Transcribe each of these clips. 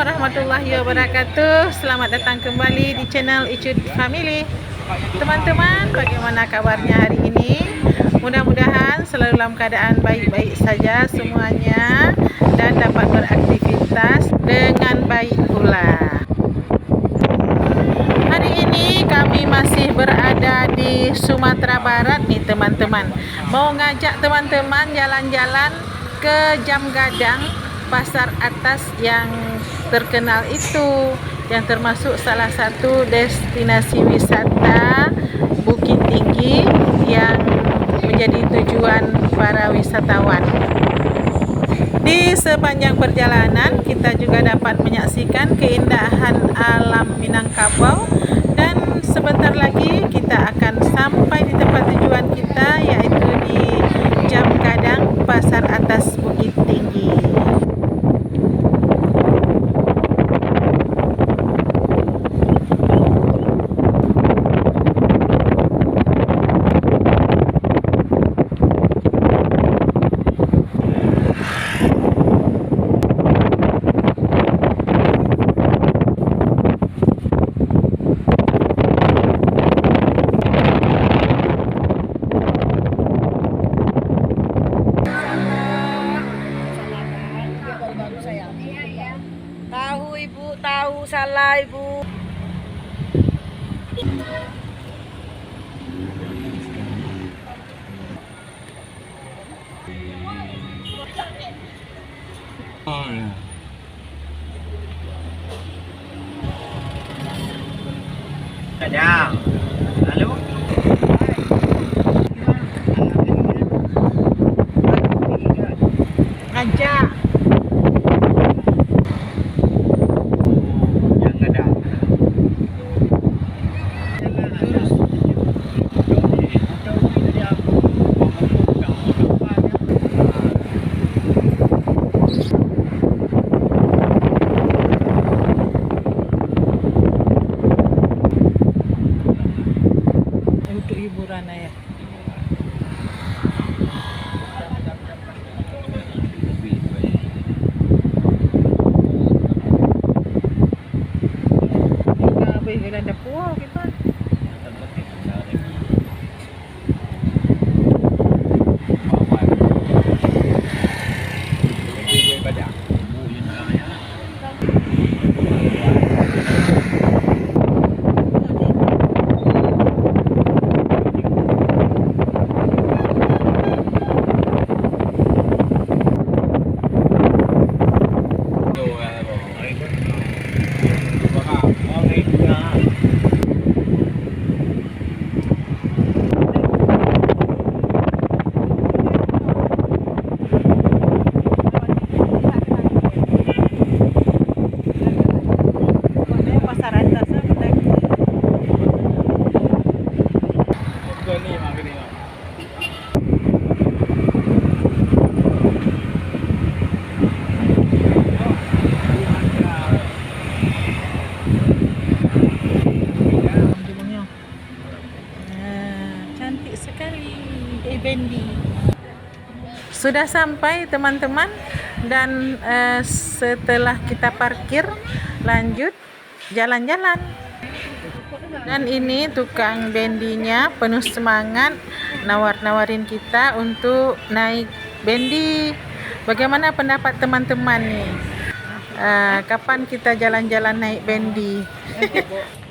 warahmatullahi wabarakatuh. Selamat datang kembali di channel Icut Family. Teman-teman, bagaimana kabarnya hari ini? Mudah-mudahan selalu dalam keadaan baik-baik saja semuanya dan dapat beraktivitas dengan baik pula. Hari ini kami masih berada di Sumatera Barat nih teman-teman. Mau ngajak teman-teman jalan-jalan ke Jam Gadang, pasar atas yang terkenal itu, yang termasuk salah satu destinasi wisata Bukit Tinggi yang menjadi tujuan para wisatawan. Di sepanjang perjalanan kita juga dapat menyaksikan keindahan alam Minangkabau, dan sebentar lagi kita akan sampai di tempat tujuan kita, yaitu di Jam Gadang, pasar atas Bukit Tinggi. Tahu ibu, tahu salah ibu. Oh, ya. Gadang. Lalu Ngajak. yang gadang. Untuk hiburan ya. Ada puau kita. Cantik sekali Bendi. Sudah sampai teman-teman, dan setelah kita parkir lanjut jalan-jalan. Dan ini tukang bendinya penuh semangat nawar-nawarin kita untuk naik bendi. Bagaimana pendapat teman-teman nih? Kapan kita jalan-jalan naik bendi?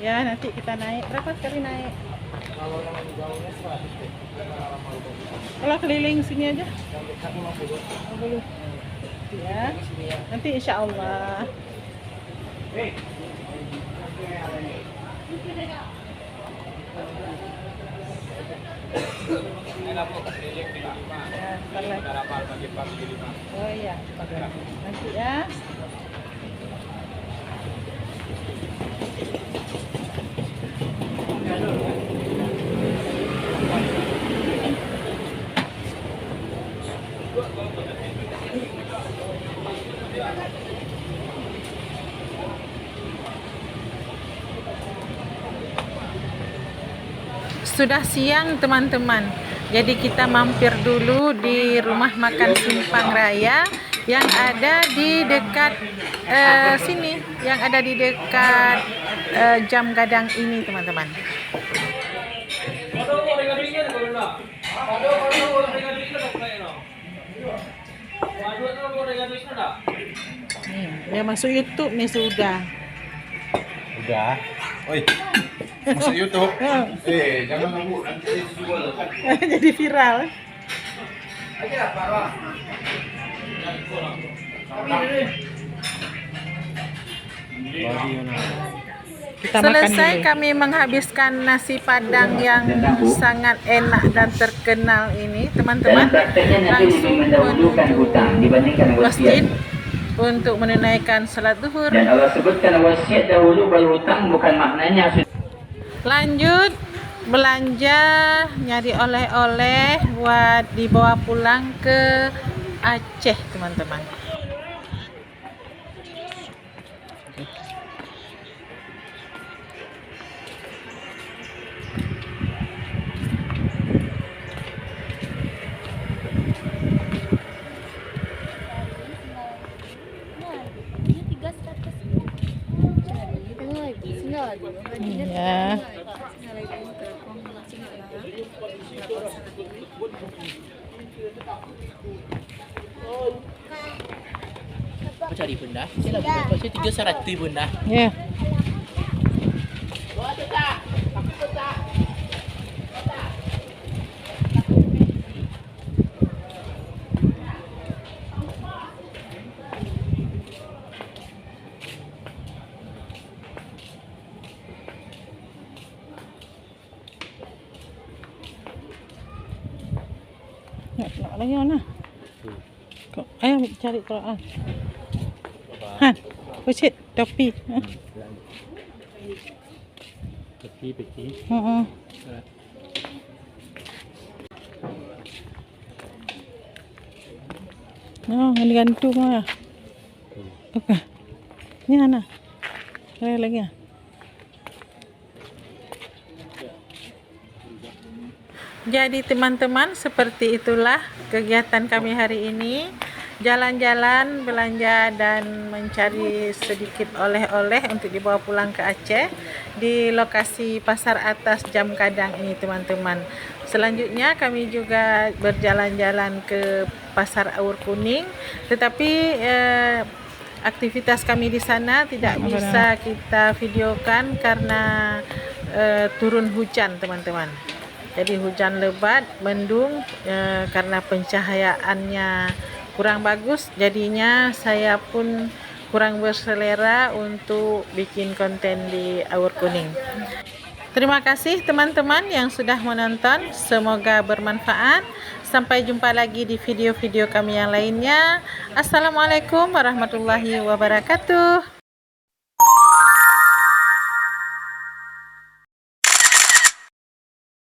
Ya, nanti kita naik. Berapa kali naik? Kalau keliling sini aja 50 ya, nanti insya Allah. Oh iya, nanti ya. Sudah siang teman-teman, jadi kita mampir dulu di rumah makan Simpang Raya yang ada di dekat sini, yang ada di dekat Jam Gadang ini, teman-teman. Dia masuk YouTube nih sudah. Udah. Oi. Masuk YouTube. Jangan nunggu nanti dijual. Jadi viral. Selesai kami menghabiskan nasi padang yang sangat enak dan terkenal ini, teman-teman, langsung menuju masjid untuk menunaikan salat zuhur. Dan Allah sebutkan wasiat dahulu berhutang bukan maknanya Lanjut belanja, nyari oleh-oleh buat dibawa pulang ke Aceh, teman-teman. Iya. Apa cari bunda? Saya lah bunda. Saya 300 bunda. Ya. Nak lagi mana? Kau, ayo cari Quran. Han, pucit topi. Peti. Oh, ini gantung lah. Oke. Ini mana? Lagi ya. Jadi teman-teman, seperti itulah kegiatan kami hari ini. Jalan-jalan, belanja, dan mencari sedikit oleh-oleh untuk dibawa pulang ke Aceh di lokasi Pasar Atas Jam Gadang ini, teman-teman. Selanjutnya kami juga berjalan-jalan ke Pasar Aur Kuning, tetapi aktivitas kami di sana tidak bisa kita videokan karena turun hujan, teman-teman. Jadi hujan lebat, mendung, karena pencahayaannya kurang bagus, jadinya saya pun kurang berselera untuk bikin konten di Aur Kuning. Terima kasih teman-teman yang sudah menonton, semoga bermanfaat. Sampai jumpa lagi di video-video kami yang lainnya. Assalamualaikum warahmatullahi wabarakatuh.